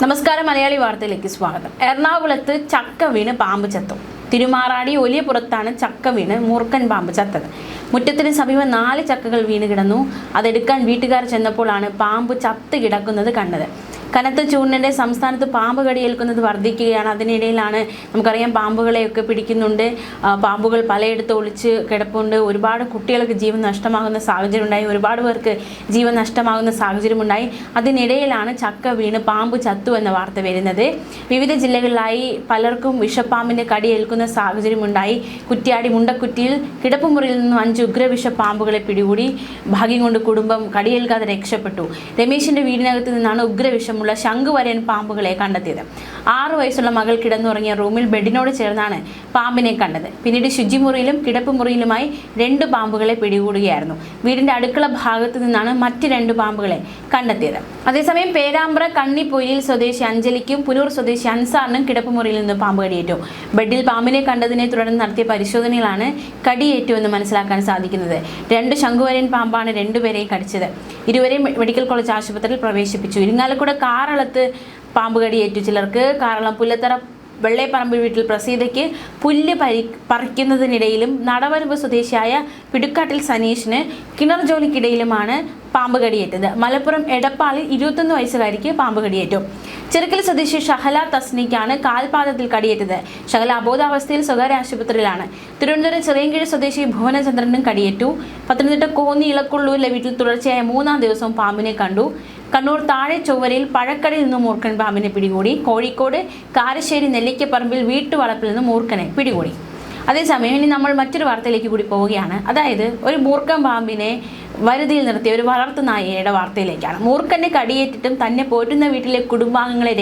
നമസ്കാരം. മലയാളി വാർത്തയിലേക്ക് സ്വാഗതം. എറണാകുളത്ത് ചക്ക വീണ് പാമ്പ് ചത്തു. തിരുമാറാടി ഒലിയപുറത്താണ് ചക്ക വീണ് മൂർഖൻ പാമ്പ് ചത്തത്. മുറ്റത്തിന് സമീപം 4 ചക്കകൾ വീണ് കിടന്നു. അതെടുക്കാൻ വീട്ടുകാർ ചെന്നപ്പോഴാണ് പാമ്പ് ചത്ത് കിടക്കുന്നത് കണ്ടത്. കനത്ത ചൂടിനിടെ സംസ്ഥാനത്ത് പാമ്പ് കടിയേൽക്കുന്നത് വർദ്ധിക്കുകയാണ്. അതിനിടയിലാണ് നമുക്കറിയാം പാമ്പുകളെയൊക്കെ പിടിക്കുന്നുണ്ട്. പാമ്പുകൾ പലയിടത്ത് ഒളിച്ച് കിടപ്പുണ്ട്. ഒരുപാട് കുട്ടികൾക്ക് ജീവൻ നഷ്ടമാകുന്ന സാഹചര്യം ഉണ്ടായി. ഒരുപാട് പേർക്ക് ജീവൻ നഷ്ടമാകുന്ന സാഹചര്യമുണ്ടായി. അതിനിടയിലാണ് ചക്ക വീണ് പാമ്പ് ചത്തു എന്ന വാർത്ത വരുന്നത്. വിവിധ ജില്ലകളിലായി പലർക്കും വിഷപ്പാമ്പിൻ്റെ കടിയേൽക്കുന്ന സാഹചര്യമുണ്ടായി. കുറ്റ്യാടി മുണ്ടക്കുറ്റിയിൽ കിടപ്പുമുറിയിൽ നിന്നും 5 ഉഗ്രവിഷ പാമ്പുകളെ പിടികൂടി. ഭാഗ്യം കൊണ്ട് കുടുംബം കടിയേൽക്കാതെ രക്ഷപ്പെട്ടു. രമേശിന്റെ വീടിനകത്ത് നിന്നാണ് ഉഗ്രവിഷം ശംഖുവരയൻ പാമ്പുകളെ കണ്ടെത്തിയത്. 6 വയസ്സുള്ള മകൾ കിടന്നുറങ്ങിയ റൂമിൽ ബെഡിനോട് ചേർന്നാണ് പാമ്പിനെ കണ്ടത്. പിന്നീട് ശുചിമുറിയിലും കിടപ്പുമുറിയിലുമായി 2 പാമ്പുകളെ പിടികൂടുകയായിരുന്നു. വീടിന്റെ അടുക്കള ഭാഗത്തു നിന്നാണ് മറ്റ് 2 പാമ്പുകളെ കണ്ടെത്തിയത്. അതേസമയം പേരാമ്പ്ര കണ്ണിപ്പൊയിലിൽ സ്വദേശി അഞ്ജലിക്കും പുനൂർ സ്വദേശി അൻസാറിനും കിടപ്പുമുറിയിൽ നിന്ന് പാമ്പ് കടിയേറ്റു. ബെഡിൽ പാമ്പിനെ കണ്ടതിനെ തുടർന്ന് നടത്തിയ പരിശോധനയിലാണ് കടിയേറ്റു എന്ന് മനസ്സിലാക്കാൻ സാധിക്കുന്നത്. 2 ശംഖുവരയൻ പാമ്പാണ് 2 പേരെയും കടിച്ചത്. ഇരുവരെയും മെഡിക്കൽ കോളേജ് ആശുപത്രിയിൽ പ്രവേശിപ്പിച്ചു. ഇരിങ്ങാലക്കുട കാറളത്ത് പാമ്പ് കടിയേറ്റു ചിലർക്ക്. കാറളം പുല്ലത്തറ വെള്ളേപ്പറമ്പ് വീട്ടിൽ പ്രസീതയ്ക്ക് പുല്ല് പറിക്കുന്നതിനിടയിലും നടവരമ്പ് സ്വദേശിയായ പിടുക്കാട്ടിൽ സനീഷിന് കിണർ ജോലിക്കിടയിലുമാണ് പാമ്പ് കടിയേറ്റത്. മലപ്പുറം എടപ്പാളിൽ 21 വയസ്സുകാരിക്ക് പാമ്പ് കടിയേറ്റു. ചെറുക്കൽ സ്വദേശി ഷഹല തസ്നിക്കാണ് കാൽപാദത്തിൽ കടിയേറ്റത്. ഷഹല അബോധാവസ്ഥയിൽ സ്വകാര്യ ആശുപത്രിയിലാണ്. തിരുവനന്തപുരം ചെറിയൻകീഴ് സ്വദേശി ഭുവനചന്ദ്രനും കടിയേറ്റു. പത്തനംതിട്ട കോന്നി ഇളക്കുള്ളൂരിലെ വീട്ടിൽ തുടർച്ചയായ 3-ാം ദിവസവും പാമ്പിനെ കണ്ടു. കണ്ണൂർ താഴെ ചൊവ്വരയിൽ പഴക്കടയിൽ നിന്ന് മൂർഖൻ പാമ്പിനെ പിടികൂടി. കോഴിക്കോട് കാരശ്ശേരി നെല്ലിക്കപ്പറമ്പിൽ വീട്ടുവളപ്പിൽ നിന്ന് മൂർഖനെ പിടികൂടി. അതേസമയം ഇനി നമ്മൾ മറ്റൊരു വാർത്തയിലേക്ക് കൂടി പോവുകയാണ്. അതായത് ഒരു മൂർഖൻ പാമ്പിനെ വരുതിയിൽ നിർത്തിയ ഒരു വളർത്തു നായയുടെ വാർത്തയിലേക്കാണ്. മൂർഖന്റെ കടിയേറ്റിട്ടും തന്നെ പോറ്റുന്ന വീട്ടിലെ കുടുംബാംഗങ്ങളെ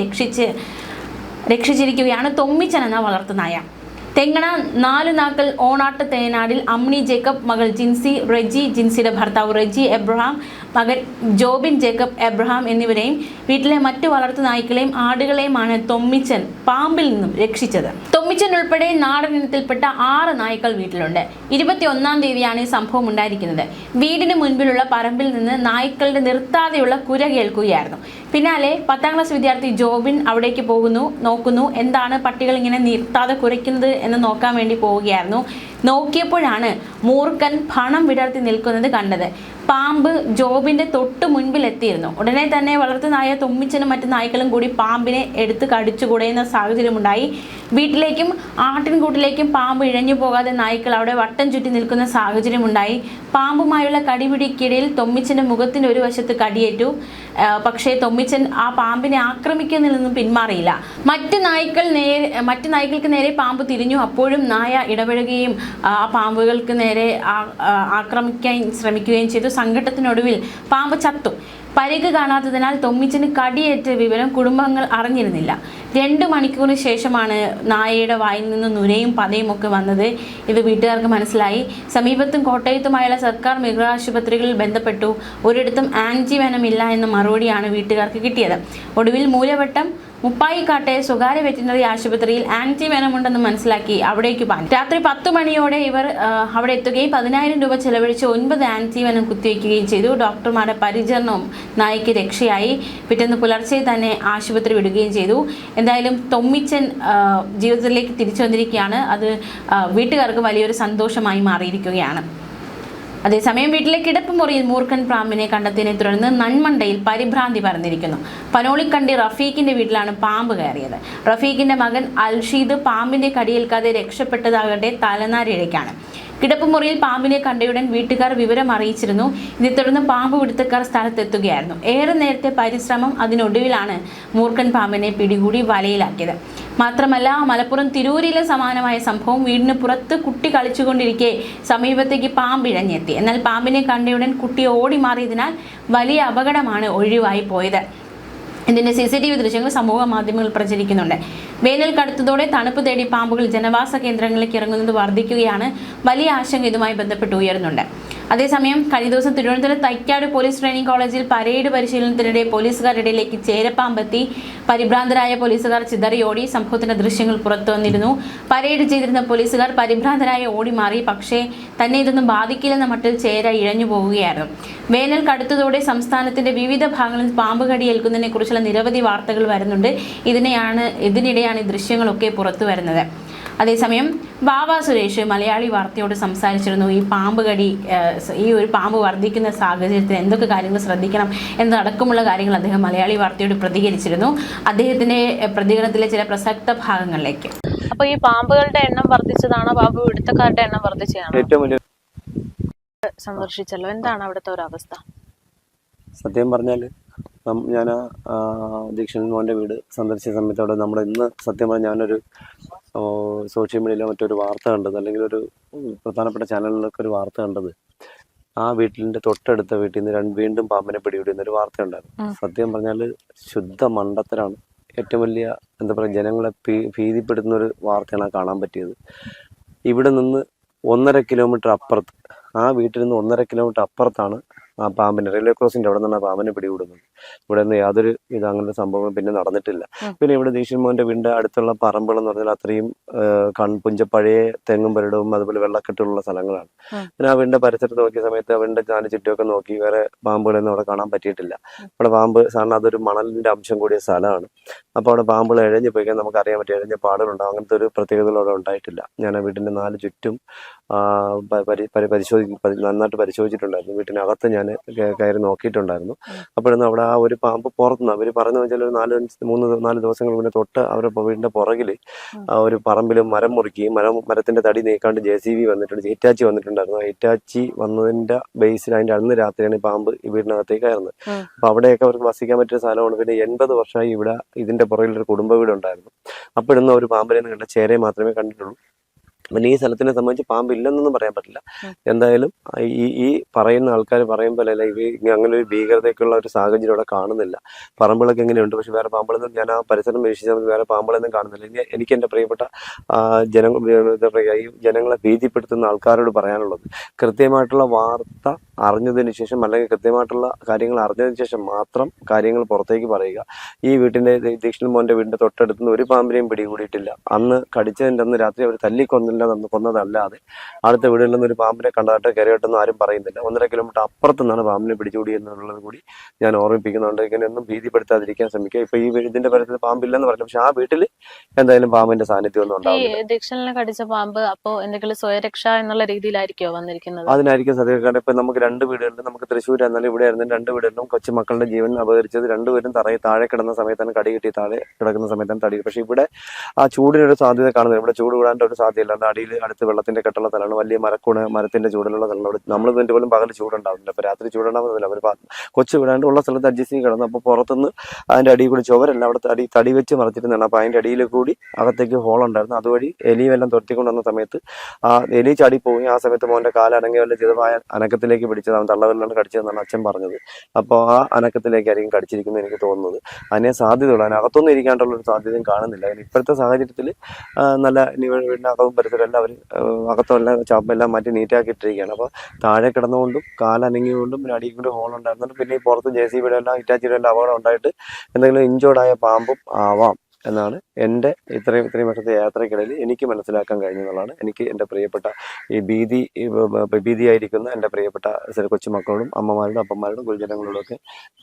രക്ഷിച്ചിരിക്കുകയാണ് തൊമ്മിച്ചൻ എന്ന വളർത്തു നായ. തെങ്ങണ 4 നാക്കൽ ഓണാട്ട് തേനാടിൽ അമ്നി ജേക്കബ്, മകൾ ജിൻസി റെജി, ജിൻസിയുടെ ഭർത്താവ് റെജി എബ്രഹാം, മകൻ ജോബിൻ ജേക്കബ് എബ്രഹാം എന്നിവരെയും വീട്ടിലെ മറ്റു വളർത്തു നായ്ക്കളെയും ആടുകളെയുമാണ് തൊമ്മിച്ചൻ പാമ്പിൽ നിന്നും രക്ഷിച്ചത്. തൊമ്മിച്ചൻ ഉൾപ്പെടെ നാടൻ ഇനത്തിൽപ്പെട്ട 6 നായ്ക്കൾ വീട്ടിലുണ്ട്. 21-ാം തീയതിയാണ് ഈ സംഭവം ഉണ്ടായിരിക്കുന്നത്. വീടിന് മുൻപിലുള്ള പറമ്പിൽ നിന്ന് നായ്ക്കളുടെ നിർത്താതെയുള്ള കുര കേൾക്കുകയായിരുന്നു. പിന്നാലെ 10ാം ക്ലാസ് വിദ്യാർത്ഥി ജോബിൻ അവിടേക്ക് നോക്കുന്നു. എന്താണ് പട്ടികൾ ഇങ്ങനെ നിർത്താതെ കുരയ്ക്കുന്നത് എന്ന് നോക്കാൻ വേണ്ടി പോവുകയായിരുന്നു. നോക്കിയപ്പോഴാണ് മൂർഖൻ പണം വിടർത്തി നിൽക്കുന്നത് കണ്ടത്. പാമ്പ് ജോബിന്റെ തൊട്ട് മുൻപിൽ എത്തിയിരുന്നു. ഉടനെ തന്നെ വളർത്തുനായ തൊമ്മിച്ചനും മറ്റു നായ്ക്കളും കൂടി പാമ്പിനെ എടുത്ത് കടിച്ചു കുടയുന്ന സാഹചര്യമുണ്ടായി. വീട്ടിലേക്കും ആട്ടിൻകൂട്ടിലേക്കും പാമ്പ് ഇഴഞ്ഞു പോകാതെ നായ്ക്കൾ അവിടെ വട്ടം ചുറ്റി നിൽക്കുന്ന സാഹചര്യമുണ്ടായി. പാമ്പുമായുള്ള കടിപിടിക്കിടയിൽ തൊമ്മിച്ചന്റെ മുഖത്തിന്റെ ഒരു വശത്ത് കടിയേറ്റു. പക്ഷേ തൊമ്മിച്ചൻ ആ പാമ്പിനെ ആക്രമിക്കുന്നതിൽ നിന്നും പിന്മാറിയില്ല. മറ്റു നായ്ക്കൾക്ക് നേരെ പാമ്പ് തിരിഞ്ഞു. അപ്പോഴും നായ ഇടപെടുകയും ആ പാമ്പുകൾക്ക് നേരെ ആക്രമിക്കാൻ ശ്രമിക്കുകയും ചെയ്തു. സങ്കടത്തിനൊടുവിൽ പാമ്പ് ചത്തു. പരിക്ക് കാണാത്തതിനാൽ തൊമ്മിച്ചന് കടിയേറ്റ വിവരം കുടുംബങ്ങൾ അറിഞ്ഞിരുന്നില്ല. 2 മണിക്കൂറിന് ശേഷമാണ് നായയുടെ വായിൽ നിന്ന് നുരയും പതയും ഒക്കെ വന്നത്. ഇത് വീട്ടുകാർക്ക് മനസ്സിലായി. സമീപത്തും കോട്ടയത്തുമായുള്ള സർക്കാർ മൃഗാശുപത്രികളിൽ ബന്ധപ്പെട്ടു. ഒരിടത്തും ആൻജിവെനമില്ല എന്ന മറുപടിയാണ് വീട്ടുകാർക്ക് കിട്ടിയത്. ഒടുവിൽ മൂലവട്ടം മുപ്പായിക്കാട്ടെ സ്വകാര്യ വെറ്റിനറി ആശുപത്രിയിൽ ആൻറ്റിവെനമുണ്ടെന്ന് മനസ്സിലാക്കി അവിടേക്ക് പാഞ്ഞു. രാത്രി 10 മണിയോടെ ഇവർ അവിടെ എത്തുകയും 10,000 രൂപ ചെലവഴിച്ച് 9 ആൻറ്റിവെനം കുത്തിവയ്ക്കുകയും ചെയ്തു. ഡോക്ടർമാരുടെ പരിചരണവും നായ്ക്ക് രക്ഷയായി. പിറ്റേന്ന് പുലർച്ചെ തന്നെ ആശുപത്രി വിടുകയും ചെയ്തു. എന്തായാലും തൊമ്മിച്ചൻ ജീവിതത്തിലേക്ക് തിരിച്ചു വന്നിരിക്കുകയാണ്. അത് വീട്ടുകാർക്ക് വലിയൊരു സന്തോഷമായി മാറിയിരിക്കുകയാണ്. അതേസമയം വീട്ടിലെ കിടപ്പുമുറിയിൽ മൂർഖൻ പാമ്പിനെ കണ്ടെത്തിയതിനെ തുടർന്ന് നന്മണ്ടയിൽ പരിഭ്രാന്തി പരന്നിരിക്കുന്നു. പനോളിക്കണ്ടി റഫീഖിന്റെ വീട്ടിലാണ് പാമ്പ് കയറിയത്. റഫീഖിന്റെ മകൻ അൽഷീദ് പാമ്പിന്റെ കടിയേൽക്കാതെ രക്ഷപ്പെട്ടതാകട്ടെ തലനാരിഴയ്ക്കാണ്. കിടപ്പുമുറിയിൽ പാമ്പിനെ കണ്ടയുടൻ വീട്ടുകാർ വിവരം അറിയിച്ചിരുന്നു. ഇതേ തുടർന്ന് പാമ്പ് പിടുത്തക്കാർ സ്ഥലത്തെത്തുകയായിരുന്നു. ഏറെ നേരത്തെ പരിശ്രമം അതിനൊടുവിലാണ് മൂർഖൻ പാമ്പിനെ പിടികൂടി വലയിലാക്കിയത്. മാത്രമല്ല, മലപ്പുറം തിരൂരിലെ സമാനമായ സംഭവം. വീടിന് പുറത്ത് കുട്ടി കളിച്ചുകൊണ്ടിരിക്കെ സമീപത്തേക്ക് പാമ്പ് ഇഴഞ്ഞെത്തി. എന്നാൽ പാമ്പിനെ കണ്ടയുടൻ കുട്ടി ഓടി മാറിയതിനാൽ വലിയ അപകടമാണ് ഒഴിവായി പോയത്. ഇതിന്റെ CCTV ദൃശ്യങ്ങൾ സമൂഹ മാധ്യമങ്ങളിൽ പ്രചരിക്കുന്നുണ്ട്. വേനൽ കടുത്തതോടെ തണുപ്പ് തേടി പാമ്പുകൾ ജനവാസ കേന്ദ്രങ്ങളിലേക്ക് ഇറങ്ങുന്നത് വർദ്ധിക്കുകയാണ്. വലിയ ആശങ്ക ഇതുമായി ബന്ധപ്പെട്ട് ഉയരുന്നുണ്ട്. അതേസമയം കഴിഞ്ഞ ദിവസം തിരുവനന്തപുരം തൈക്കാട് പോലീസ് ട്രെയിനിംഗ് കോളേജിൽ പരേഡ് പരിശീലനത്തിനിടെ പോലീസുകാരുടെ ഇടയിലേക്ക് ചേരപ്പാമ്പെത്തി പരിഭ്രാന്തരായ പോലീസുകാർ ചിതറിയോടി. സംഭവത്തിന്റെ ദൃശ്യങ്ങൾ പുറത്തു വന്നിരുന്നു. പരേഡ് ചെയ്തിരുന്ന പോലീസുകാർ പരിഭ്രാന്തരായ ഓടി മാറി. പക്ഷേ തന്നെ ഇതൊന്നും ബാധിക്കില്ലെന്ന മട്ടിൽ ചേര ഇഴഞ്ഞു പോവുകയായിരുന്നു. വേനൽ കടുത്തതോടെ സംസ്ഥാനത്തിന്റെ വിവിധ ഭാഗങ്ങളിൽ പാമ്പ് കടിയേൽക്കുന്നതിനെ കുറിച്ചുള്ള നിരവധി വാർത്തകൾ വരുന്നുണ്ട്. ഇതിനിടെയാണ് ഈ ദൃശ്യങ്ങളൊക്കെ പുറത്തു വരുന്നത്. അതേസമയം വാവ സുരേഷ് മലയാളി വാർത്തയോട് സംസാരിച്ചിരുന്നു. ഈ ഒരു പാമ്പ് വർദ്ധിക്കുന്ന സാഹചര്യത്തിൽ എന്തൊക്കെ കാര്യങ്ങൾ ശ്രദ്ധിക്കണം എന്നതടക്കമുള്ള കാര്യങ്ങൾ അദ്ദേഹം മലയാളി വാർത്തയോട് പ്രതികരിച്ചിരുന്നു. അദ്ദേഹത്തിന്റെ പ്രതികരണത്തിലെ ചില പ്രസക്ത ഭാഗങ്ങളിലേക്ക്. അപ്പൊ ഈ പാമ്പുകളുടെ എണ്ണം വർദ്ധിച്ചതാണോ, പാമ്പ് പിടുത്തക്കാരുടെ എണ്ണം വർദ്ധിച്ചതാണോ? സന്ദർശിച്ചല്ലോ, എന്താണ് അവിടുത്തെ ഒരു അവസ്ഥ? സത്യം പറഞ്ഞാൽ ഞാൻ ദീക്ഷൻ മോൻ്റെ വീട് സന്ദർശിച്ച സമയത്ത് അവിടെ നമ്മുടെ ഇന്ന് സത്യം പറഞ്ഞാൽ ഞാനൊരു സോഷ്യൽ മീഡിയയിലോ മറ്റൊരു വാർത്ത കണ്ടത്, അല്ലെങ്കിൽ ഒരു പ്രധാനപ്പെട്ട ചാനലിലൊക്കെ ഒരു വാർത്ത കണ്ടത്, ആ വീട്ടിൻ്റെ തൊട്ടടുത്ത വീട്ടിൽ നിന്ന് വീണ്ടും പാമ്പിനെ പിടികൂടുന്ന ഒരു വാർത്ത ഉണ്ടായിരുന്നു. സത്യം പറഞ്ഞാൽ ശുദ്ധ മണ്ടത്തരാണ്. ഏറ്റവും വലിയ എന്താ പറയുക, ജനങ്ങളെ ഭീതിപ്പെടുത്തുന്ന ഒരു വാർത്തയാണ് കാണാൻ പറ്റിയത്. ഇവിടെ നിന്ന് 1.5 കിലോമീറ്റർ അപ്പുറത്ത്, ആ വീട്ടിൽ നിന്ന് 1.5 കിലോമീറ്റർ അപ്പുറത്താണ് ആ പാമ്പിനെ, റെയിൽവേ ക്രോസിന്റെ അവിടെ നിന്നാണ് പാമ്പിനെ പിടികൂടുന്നത്. ഇവിടെ നിന്ന് യാതൊരു അങ്ങനെ സംഭവം പിന്നെ നടന്നിട്ടില്ല. പിന്നെ ഇവിടെ ദീക്ഷൻ മോന്റെ വീടിന്റെ അടുത്തുള്ള പറമ്പുകൾ എന്ന് പറഞ്ഞാൽ അത്രയും പഴയ തെങ്ങും പരടവും അതുപോലെ വെള്ളക്കെട്ടുള്ള സ്ഥലങ്ങളാണ്. പിന്നെ ആ വീടിന്റെ പരിസരത്ത് നോക്കിയ സമയത്ത് അവന്റെ ചാന ചുറ്റുമൊക്കെ നോക്കി വേറെ പാമ്പുകളൊന്നും അവിടെ കാണാൻ പറ്റിയിട്ടില്ല. അവിടെ പാമ്പ് സാധാരണ അതൊരു മണലിന്റെ അംശം കൂടിയ സ്ഥലമാണ്. അപ്പോൾ അവിടെ പാമ്പുകൾ ഇഴഞ്ഞു പോയിക്കാൻ നമുക്ക് അറിയാൻ പറ്റും, ഇഴഞ്ഞ പാടുകളുണ്ടാവും. അങ്ങനത്തെ ഒരു പ്രത്യേകതകൾ അവിടെ ഉണ്ടായിട്ടില്ല. ഞാൻ ആ വീടിന്റെ 4 ചുറ്റും നന്നായിട്ട് പരിശോധിച്ചിട്ടുണ്ടായിരുന്നു. വീട്ടിനകത്ത് ഞാൻ കയറി നോക്കിയിട്ടുണ്ടായിരുന്നു. അപ്പോഴൊന്നും അവിടെ ആ ഒരു പാമ്പ് പുറത്തുനിന്ന് അവർ പറഞ്ഞു വെച്ചാൽ ഒരു 4 ദിവസങ്ങൾ മുന്നേ തൊട്ട് അവരുടെ വീടിന്റെ പുറകിൽ ഒരു പറമ്പിലും മരം മുറിക്കുകയും മരത്തിന്റെ തടി നീക്കാണ്ട് JCB വന്നിട്ടുണ്ട്, ഹിറ്റാച്ചി വന്നിട്ടുണ്ടായിരുന്നു. ഹിറ്റാച്ചി വന്നതിന്റെ ബേസിൽ അതിന്റെ അന്ന് രാത്രിയാണ് ഈ പാമ്പ് ഈ വീടിനകത്തേക്ക് കയറുന്നത്. അപ്പൊ അവിടെയൊക്കെ അവർക്ക് വസിക്കാൻ പറ്റിയ സ്ഥലമാണ്. പിന്നെ 80 വർഷമായി ഇവിടെ ഇതിന്റെ പുറകിൽ ഒരു കുടുംബ വീടുണ്ടായിരുന്നു. അപ്പോഴൊന്നും ഒരു പാമ്പിനെ കണ്ട ചേരയെ മാത്രമേ കണ്ടിട്ടുള്ളൂ. പിന്നെ ഈ സ്ഥലത്തിനെ സംബന്ധിച്ച് പാമ്പ് ഇല്ലെന്നൊന്നും പറയാൻ പറ്റില്ല. എന്തായാലും ഈ പറയുന്ന ആൾക്കാർ പറയുമ്പോൾ അല്ല, അങ്ങനെ ഒരു ഭീകരതയ്ക്കുള്ള ഒരു സാഹചര്യം അവിടെ കാണുന്നില്ല. പറമ്പുകളൊക്കെ എങ്ങനെയുണ്ട്, പക്ഷെ വേറെ പാമ്പുകളൊന്നും ഞാൻ ആ പരിസരം വീക്ഷിച്ചാൽ വേറെ പാമ്പുകളൊന്നും കാണുന്നില്ല. എനിക്ക് എൻ്റെ പ്രിയപ്പെട്ട ഈ ജനങ്ങളെ ഭീതിപ്പെടുത്തുന്ന ആൾക്കാരോട് പറയാനുള്ളത്, കൃത്യമായിട്ടുള്ള വാർത്ത അറിഞ്ഞതിന് ശേഷം അല്ലെങ്കിൽ കൃത്യമായിട്ടുള്ള കാര്യങ്ങൾ അറിഞ്ഞതിന് ശേഷം മാത്രം കാര്യങ്ങൾ പുറത്തേക്ക് പറയുക. ഈ വീട്ടിന്റെ ദീക്ഷൻ മോന്റെ വീടിന്റെ തൊട്ടടുത്തുനിന്ന് ഒരു പാമ്പിനെയും പിടികൂടിയിട്ടില്ല. അന്ന് കടിച്ചതിൻ്റെ അന്ന് രാത്രി അവർ കൊന്നതല്ലാതെ അടുത്ത വീടുകളിൽ നിന്ന് ഒരു പാമ്പിനെ കണ്ടതായിട്ട് കയറിയിട്ടൊന്നും ആരും പറയുന്നില്ല. 1.5 കിലോമീറ്റർ അപ്പുറത്തുനിന്നാണ് പാമ്പിനെ പിടികൂടി എന്നുള്ളത് കൂടി ഞാൻ ഓർമ്മിപ്പിക്കുന്നുണ്ട്. ഇങ്ങനെയൊന്നും ഭീതിപ്പെടുത്താതിരിക്കാൻ ശ്രമിക്കുക. ഇപ്പൊ ഈ ഇതിന്റെ പരിസരത്ത് പാമ്പില്ലെന്ന് പറഞ്ഞു, പക്ഷെ ആ വീട്ടിൽ എന്തായാലും പാമ്പിന്റെ സാന്നിധ്യം ഒന്നും ഉണ്ടാവില്ല. ദീക്ഷണിനെ കടിച്ച പാമ്പ് അപ്പോ എന്തെങ്കിലും സ്വയരക്ഷ എന്നുള്ള രീതിയിലായിരിക്കോ വന്നിരിക്കുന്നത്? അതിനായിരിക്കും സത്യം. ഇപ്പൊ നമുക്ക് 2 വീടുകളിലും, നമുക്ക് തൃശ്ശൂർ എന്നാലും ഇവിടെ ആയിരുന്നു 2 വീടുകളിലും കൊച്ചുമക്കളുടെ ജീവൻ അപഹരിച്ചത്. 2 പേരും താഴെ കിടന്ന സമയത്താണ് കടി കിട്ടി, താഴെ കിടക്കുന്ന സമയത്താണ് തടി. പക്ഷെ ഇവിടെ ആ ചൂടിനൊരു സാധ്യത കാണുന്നില്ല. ഇവിടെ ചൂട് കൂടാൻ്റെ ഒരു സാധ്യതയില്ല. അടിയിൽ അടുത്ത് വെള്ളത്തിന്റെ കെട്ടുള്ള സ്ഥലമാണ്, വലിയ മരത്തിന്റെ ചൂടിലുള്ള സ്ഥലമാണ്. നമ്മൾ ഇതിന്റെ പോലും പകൽ ചൂടുണ്ടാവുന്നില്ല. അപ്പൊ രാത്രി ചൂടുണ്ടാവുന്നില്ല. അവർ കൊച്ചു വിടാണ്ട് ഉള്ള സ്ഥലത്ത് അഡ്ജസ്റ്റ് ചെയ്ത് കിടന്നു. അപ്പോൾ പുറത്തുനിന്ന് അതിന്റെ അടിയിൽ കൂടി ചുവരല്ല, അവിടെ തടി വെച്ച് മറച്ചിരുന്നതാണ്. അപ്പൊ അതിന്റെ അടിയിൽ കൂടി അകത്തേക്ക് ഹോൾ ഉണ്ടായിരുന്നു. അതുവഴി എലിയെല്ലാം തുരത്തിക്കൊണ്ടുവന്ന സമയത്ത് ആ എലി ചാടി പോയി. ആ സമയത്ത് മോന്റെ കാലടങ്ങിയ വല്ല ചെറുതായ അനക്കത്തിലേക്ക് പിടിച്ചത്, അവൻ തള്ളവരിലാണ് കടിച്ചതെന്നാണ് അച്ഛൻ പറഞ്ഞത്. അപ്പോൾ ആ അനക്കത്തിലേക്കായിരിക്കും കടിച്ചിരിക്കുന്നത് എനിക്ക് തോന്നുന്നത്. അതിനെ സാധ്യതയുള്ളൂ. അതിനകത്തൊന്നും ഇരിക്കാണ്ടുള്ള ഒരു സാധ്യതയും കാണുന്നില്ല. ഇപ്പോഴത്തെ സാഹചര്യത്തിൽ നല്ല വീടിനകവും പരിസരം എല്ലാം അവർ അകത്തുമെല്ലാം ചാപ്പെല്ലാം മാറ്റി നീറ്റാക്കിയിട്ടിരിക്കുകയാണ്. അപ്പോൾ താഴെ കിടന്നുകൊണ്ടും കാലനങ്ങിക്കൊണ്ടും പിന്നെ അടിയിൽ കൂടി ഹോൾ ഉണ്ടായിരുന്നുണ്ട്. പിന്നെ ഈ പുറത്ത് JCB എല്ലാം ഹിറ്റാച്ചിയുടെ എല്ലാം അപകടം ഉണ്ടായിട്ട് എന്തെങ്കിലും ഇഞ്ചോർഡായ പാമ്പും ആവാം എന്നാണ് എൻ്റെ ഇത്രയും വർഷത്തെ യാത്രക്കിടയിൽ എനിക്ക് മനസ്സിലാക്കാൻ കഴിഞ്ഞതെന്നുള്ളതാണ്. എനിക്ക് എൻ്റെ പ്രിയപ്പെട്ട ഈ ഭീതിയായിരിക്കുന്ന എൻ്റെ പ്രിയപ്പെട്ട കൊച്ചുമക്കളോടും അമ്മമാരോടും അപ്പന്മാരോടും ഗുരുജനങ്ങളോടും ഒക്കെ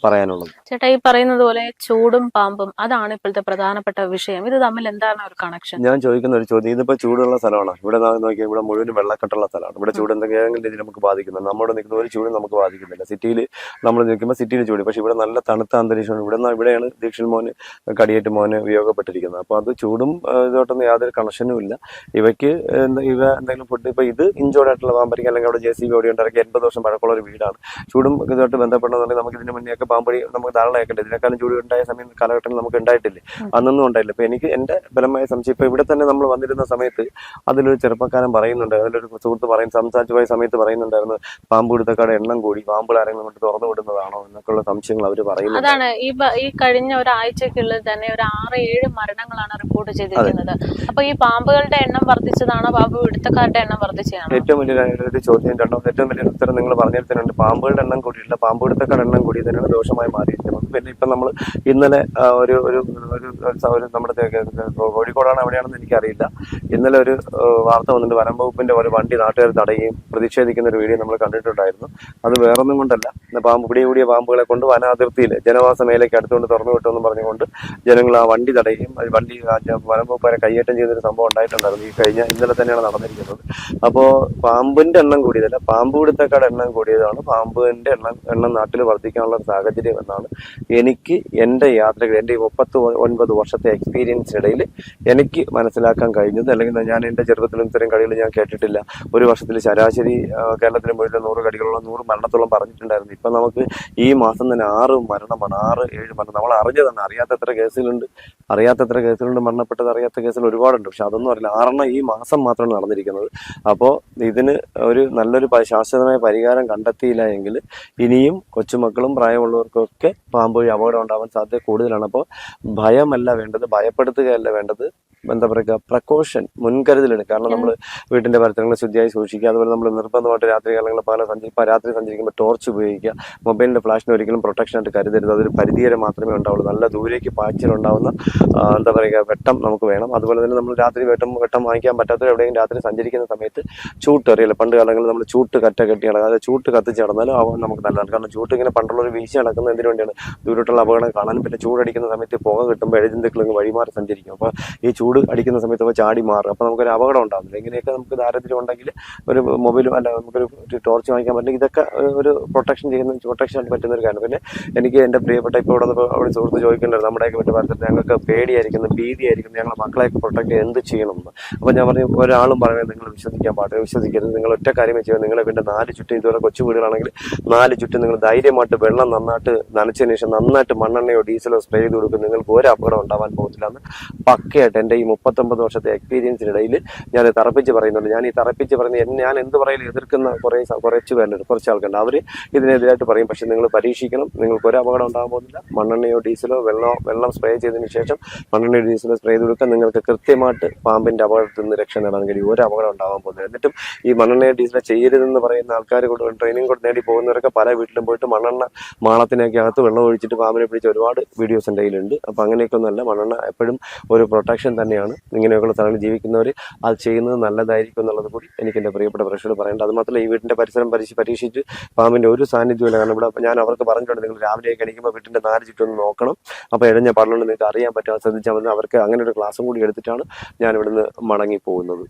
പറയാനുള്ളത്. ചേട്ടാ, ഈ പറയുന്നത് പോലെ ചൂടും പാമ്പും അതാണ് ഇപ്പോഴത്തെ പ്രധാനപ്പെട്ട വിഷയം. ഇത് തമ്മിൽ എന്താണ് ഒരു കണക്ഷൻ? ഞാൻ ചോദിക്കുന്ന ഒരു ചോദ്യം, ഇതിപ്പോൾ ചൂടുള്ള സ്ഥലമാണ്. ഇവിടെ നോക്കിയാൽ ഇവിടെ മുഴുവൻ വെള്ളക്കെട്ടുള്ള സ്ഥലമാണ്. ഇവിടെ ചൂട് എന്തെങ്കിലും രീതിയിൽ നമുക്ക് ബാധിക്കുന്നുണ്ട്. നമ്മുടെ നിൽക്കുന്ന ഒരു ചൂട് നമുക്ക് ബാധിക്കുന്നില്ല. സിറ്റിയിൽ നമ്മൾ നിൽക്കുമ്പോൾ സിറ്റിയിൽ ചൂട്, പക്ഷെ ഇവിടെ നല്ല തണുത്ത അന്തരീക്ഷമാണ്. ഇവിടെയാണ് ദീക്ഷൻ മോന് കടിയേറ്റ് മോന് ഉപയോഗപ്പെട്ടിരിക്കുന്നത്. അപ്പോൾ അത് ചൂടും ഇതോട്ടൊന്നും യാതൊരു കണക്ഷനും ഇല്ല. ഇവയ്ക്ക് എന്തെങ്കിലും ഫുഡ്, ഇപ്പൊ ഇത് ഇഞ്ചോർഡായിട്ടുള്ള പാമ്പരിക്കും അല്ലെങ്കിൽ അവിടെ JCB ഓടി ഉണ്ടാക്കി 80 വർഷം പഴക്കമുള്ള ഒരു വീടാണ്. ചൂടും ഇതുമായിട്ട് ബന്ധപ്പെടണമെന്നുണ്ടെങ്കിൽ നമുക്ക് ഇതിന് മുന്നേ ഒക്കെ പാമ്പടി നമുക്ക് ധാരണയാക്കണ്ടേ. ഇതിനേക്കാളും ചൂട് ഉണ്ടായ സമയം കാലഘട്ടത്തിൽ നമുക്ക് ഉണ്ടായിട്ടില്ലേ? അന്നൊന്നും ഉണ്ടായില്ല. ഇപ്പൊ എനിക്ക് എൻ്റെ ബലമായ സംശയം, ഇപ്പൊ ഇവിടെ തന്നെ നമ്മൾ വന്നിരുന്ന സമയത്ത് അതിലൊരു ചെറുപ്പക്കാരൻ പറയുന്നുണ്ട്, അതിലൊരു സുഹൃത്ത് സംസാരിച്ചു പോയ സമയത്ത് പറയുന്നുണ്ടായിരുന്നു, പാമ്പ് പിടുത്തക്കാരുടെ എണ്ണം കൂടി, പാമ്പുകൾ ആരെങ്കിലും കൊണ്ട് തുറന്നു വിടുന്നതാണോ എന്നൊക്കെയുള്ള സംശയങ്ങൾ അവർ പറയുന്നു. അതാണ് ഈ കഴിഞ്ഞ ഒരാഴ്ചക്കുള്ളിൽ തന്നെ ഒരു 6-7 7 മരണങ്ങളാണ് റിപ്പോർട്ട് ചെയ്തിരിക്കുന്നത്. അപ്പൊ ഈ പാമ്പുകളുടെ എണ്ണം വർദ്ധിച്ചതാണോ, പാമ്പ് പിടുത്തക്കാരുടെ എണ്ണം വർദ്ധിച്ചതാണോ? ഏറ്റവും വലിയൊരു ചോദ്യം. രണ്ടാമത്തെ ഏറ്റവും വലിയൊരു ഉത്തരം നിങ്ങൾ പറഞ്ഞിരുന്നുണ്ട്. പാമ്പുകളുടെ എണ്ണം കൂടിയില്ല, പാമ്പ് പിടുത്തക്കാരുടെ എണ്ണം കൂടി തന്നെയാണ് ദോഷമായി മാറിയിരിക്കുന്നത്. പിന്നെ ഇപ്പം നമ്മൾ ഇന്നലെ നമ്മുടെ കോഴിക്കോടാണ് എവിടെയാണെന്ന് എനിക്കറിയില്ല, ഇന്നലെ ഒരു വാർത്ത വന്നിട്ട് വനം വകുപ്പിന്റെ ഒരു വണ്ടി നാട്ടുകാർ തടയുകയും പ്രതിഷേധിക്കുന്ന ഒരു വീഡിയോ നമ്മൾ കണ്ടിട്ടുണ്ടായിരുന്നു. അത് വേറൊന്നും കൊണ്ടല്ല, കൂടിയ പാമ്പുകളെ കൊണ്ട് വനാതിർത്തിയിൽ ജനവാസ മേലേക്ക് അടുത്തുകൊണ്ട് തുറന്നു വിട്ടുമെന്ന് പറഞ്ഞുകൊണ്ട് ജനങ്ങൾ ആ വണ്ടി തടയുകയും വണ്ടി വനം വകുപ്പുകാരെ കയ്യേറ്റം ചെയ്തൊരു സംഭവം ഉണ്ടായിട്ടുണ്ടായിരുന്നു. ഇന്നലെ തന്നെയാണ് നടന്നിരിക്കുന്നത്. അപ്പോൾ പാമ്പിന്റെ എണ്ണം കൂടിയതല്ല, പാമ്പ് പിടുത്തക്കാരുടെ എണ്ണം കൂടിയതാണ്. പാമ്പിന്റെ എണ്ണം നാട്ടിൽ വർദ്ധിക്കാനുള്ള സാഹചര്യം എന്നാണ് എനിക്ക് എൻ്റെ യാത്രകൾ, എൻ്റെ 39 വർഷത്തെ എക്സ്പീരിയൻസിനിടയിൽ എനിക്ക് മനസ്സിലാക്കാൻ കഴിഞ്ഞത്. അല്ലെങ്കിൽ ഞാൻ എൻ്റെ ചെറുപ്പത്തിലും ഇത്തരം കളികൾ ഞാൻ കേട്ടിട്ടില്ല. ഒരു വർഷത്തിൽ ശരാശരി കേരളത്തിന് മുഴുവൻ 100 കടികളുള്ള 100 മരണത്തോളം പറഞ്ഞിട്ടുണ്ടായിരുന്നു. ഇപ്പം നമുക്ക് ഈ മാസം തന്നെ 6 മരണമാണ്, 6-7 മരണം. നമ്മൾ അറിഞ്ഞതാണ്, അറിയാത്തത്ര കേസുകളുണ്ട് മരണപ്പെട്ടത്, അറിയാത്ത കേസുകൾ ഒരുപാടുണ്ട്. പക്ഷെ അതൊന്നും അറിയില്ല. 6 ഈ മാസം മാത്രമാണ് നടന്നിരിക്കുന്നത്. അപ്പോൾ ഇതിന് ഒരു നല്ലൊരു ശാശ്വതമായ പരിഹാരം കണ്ടെത്തിയില്ല എങ്കിൽ ഇനിയും കൊച്ചുമക്കളും പ്രായമുള്ളവർക്കും ഒക്കെ പാമ്പ് വഴി അപകടം ഉണ്ടാവാൻ സാധ്യത കൂടുതലാണ്. അപ്പോൾ ഭയമല്ല വേണ്ടത്, ഭയപ്പെടുത്തുകയല്ല വേണ്ടത്, എന്താ പറയുക, പ്രക്കോഷൻ, മുൻകരുതലെടുക്കുക. കാരണം നമ്മൾ വീട്ടിന്റെ പരിസരങ്ങൾ ശുദ്ധിയായി സൂക്ഷിക്കുക. അതുപോലെ നമ്മൾ നിർബന്ധമായിട്ട് രാത്രി കാലങ്ങളിൽ രാത്രി സഞ്ചരിക്കുമ്പോൾ ടോർച്ച് ഉപയോഗിക്കുക. മൊബൈലിന്റെ ഫ്ലാഷിന് ഒരിക്കലും പ്രൊട്ടക്ഷൻ ആയിട്ട് കരുതരുത്. അതൊരു പരിധി വരെ മാത്രമേ ഉണ്ടാവുള്ളൂ. നല്ല ദൂരേക്ക് പാച്ചിലുണ്ടാവുന്ന എന്താ പറയുക വെട്ടം നമുക്ക് വേണം. അതുപോലെ തന്നെ നമ്മൾ രാത്രി വെട്ടം വാങ്ങിക്കാൻ പറ്റാത്തവർ എവിടെയെങ്കിലും രാത്രി സഞ്ചരിക്കുന്ന സമയത്ത് ചൂട്ട് അറിയില്ല, പണ്ട് കാലങ്ങളിൽ നമ്മൾ ചൂട്ട് കറ്റ കെട്ടി നടക്കുക, അതായത് ചൂട്ട് കത്തിച്ച് നടന്നാലും നമുക്ക് നല്ലതാണ്. കാരണം ചൂട്ട് ഇങ്ങനെ പണ്ടുള്ളൊരു വീശി നടക്കുന്നത് എന്തിനു വേണ്ടിയാണ്? ദൂരോട്ടുള്ള അപകടം കാണാനും. പിന്നെ ചൂടടിക്കുന്ന സമയത്ത് പുക കിട്ടുമ്പോൾ എഴുതിന്തുക്കൾ വഴിമാറി സഞ്ചരിക്കും. അപ്പോൾ ഈ ചൂട് അടിക്കുന്ന സമയത്ത് ചാടി മാറും. അപ്പോൾ നമുക്കൊരു അപകടം ഉണ്ടാകുന്നില്ല. ഇങ്ങനെയൊക്കെ നമുക്ക് ദാരിദ്ര്യം ഉണ്ടെങ്കിൽ ഒരു മൊബൈലും അല്ല നമുക്കൊരു ടോർച്ച് വാങ്ങിക്കാൻ പറ്റില്ല. ഇതൊക്കെ ഒരു പ്രൊട്ടക്ഷൻ പറ്റുന്ന ഒരു കാര്യം. പിന്നെ എനിക്ക് എൻ്റെ പ്രിയപ്പെട്ട ഇപ്പോൾ അവിടെ സുഹൃത്ത് ചോദിക്കേണ്ടത്, നമ്മുടെയൊക്കെ മറ്റു ഭാരതത്തിൽ ഞങ്ങൾക്ക് പേടിയായിരിക്കുന്നു, ഭീതിയായിരിക്കുന്നു, ഞങ്ങളുടെ മക്കളെയൊക്കെ പ്രൊട്ടക്ട് ചെയ്യാൻ എന്ത് ചെയ്യണമെന്ന്. അപ്പോൾ ഞാൻ പറഞ്ഞു, ഒരാളും പറയുന്നത് നിങ്ങൾ വിശ്വസിക്കരുത്. നിങ്ങൾ ഒറ്റ കാര്യമേ ചെയ്യുക, നിങ്ങളെ വീണ്ടും 4 ചുറ്റും, ഇതുപോലെ കൊച്ചു വീടുകളാണെങ്കിൽ 4 ചുറ്റും നിങ്ങൾ ധൈര്യമായിട്ട് വെള്ളം നന്നായിട്ട് നനച്ചതിന് ശേഷം നന്നായിട്ട് മണ്ണെണ്ണയോ ഡീസലോ സ്പ്രേ ചെയ്ത് കൊടുക്കും. നിങ്ങൾക്ക് ഒരു അപകടം ഉണ്ടാവാൻ പോകുന്നില്ല എന്ന് പക്കയായിട്ട് എൻ്റെ ഈ 39 വർഷത്തെ എക്സ്പീരിയൻസിനിടയിൽ ഞാൻ തറപ്പിച്ച് പറയുന്നുണ്ട്. ഞാൻ ഈ തറപ്പിച്ച് പറയുന്നത് ഞാൻ എന്ത് പറയലും എതിർക്കുന്ന കുറച്ച് ആൾക്കുണ്ട്. അവർ ഇതിനെതിരായിട്ട് പറയും. പക്ഷെ നിങ്ങൾ പരീക്ഷിക്കണം, നിങ്ങൾക്ക് ഒരു അപകടം ഉണ്ടാകാൻ പോകുന്നില്ല. മണ്ണെണ്ണയോ ഡീസലോ വെള്ളം സ്പ്രേ ചെയ്തതിന് ശേഷം മണ്ണെണ്ണയോ ഡീസലോ സ്പ്രേ ചെയ്ത് കൊടുക്കാൻ നിങ്ങൾക്ക് കൃത്യമായിട്ട് പാമ്പിന്റെ അപകടത്തിൽ നിന്ന് രക്ഷ നേടാൻ കഴിയും. ഒരു അപകടം ഉണ്ടാകാൻ പോകുന്നില്ല. എന്നിട്ടും ഈ മണ്ണെണ്ണയോ ഡീസലോ ചെയ്യരുതെന്ന് പറയുന്ന ആൾക്കാർ ട്രെയിനിങ് കൊണ്ട് നേടി പോകുന്നവരൊക്കെ പല വീട്ടിലും പോയിട്ട് മണ്ണെണ്ണ മാളത്തിനൊക്കെ അകത്ത് വെള്ളം ഒഴിച്ചിട്ട് പാമ്പിനെ പിടിച്ച ഒരുപാട് വീഡിയോസ് എൻ്റെ കയ്യിലുണ്ട്. അപ്പോൾ അങ്ങനെയൊക്കെ ഒന്നുമല്ല, മണ്ണെണ്ണ എപ്പോഴും ഒരു പ്രൊട്ടക്ഷൻ തന്നെയാണ്. ഇങ്ങനെയൊക്കെയുള്ള സ്ഥലങ്ങളിൽ ജീവിക്കുന്നവർ അത് ചെയ്യുന്നത് നല്ലതായിരിക്കും എന്നുള്ളത് കൂടി എനിക്ക് എൻ്റെ പ്രിയപ്പെട്ട പ്രേക്ഷകരോട് പറയേണ്ടത്. അത് മാത്രമല്ല, ഈ വീട്ടിന്റെ പരിസരം പരീക്ഷിച്ച് പാമ്പിന്റെ ഒരു സാന്നിധ്യമില്ല. കാരണം ഇവിടെ ഞാൻ അവർക്ക് പറഞ്ഞിട്ടുണ്ട്, നിങ്ങൾ രാവിലെ കഴിക്കുമ്പോൾ വീട്ടിന്റെ 4 ചുറ്റും ഒന്ന് നോക്കണം. അപ്പോൾ ഇഴഞ്ഞ പടലുണ്ട് നിങ്ങൾക്ക് അറിയാൻ പറ്റും, ശ്രദ്ധിച്ചാൽ മതി. അവർക്ക് അങ്ങനെ ഒരു ക്ലാസ്സും കൂടി എടുത്തിട്ടാണ് ഞാൻ ഇവിടുന്ന് മടങ്ങി പോകുന്നത്.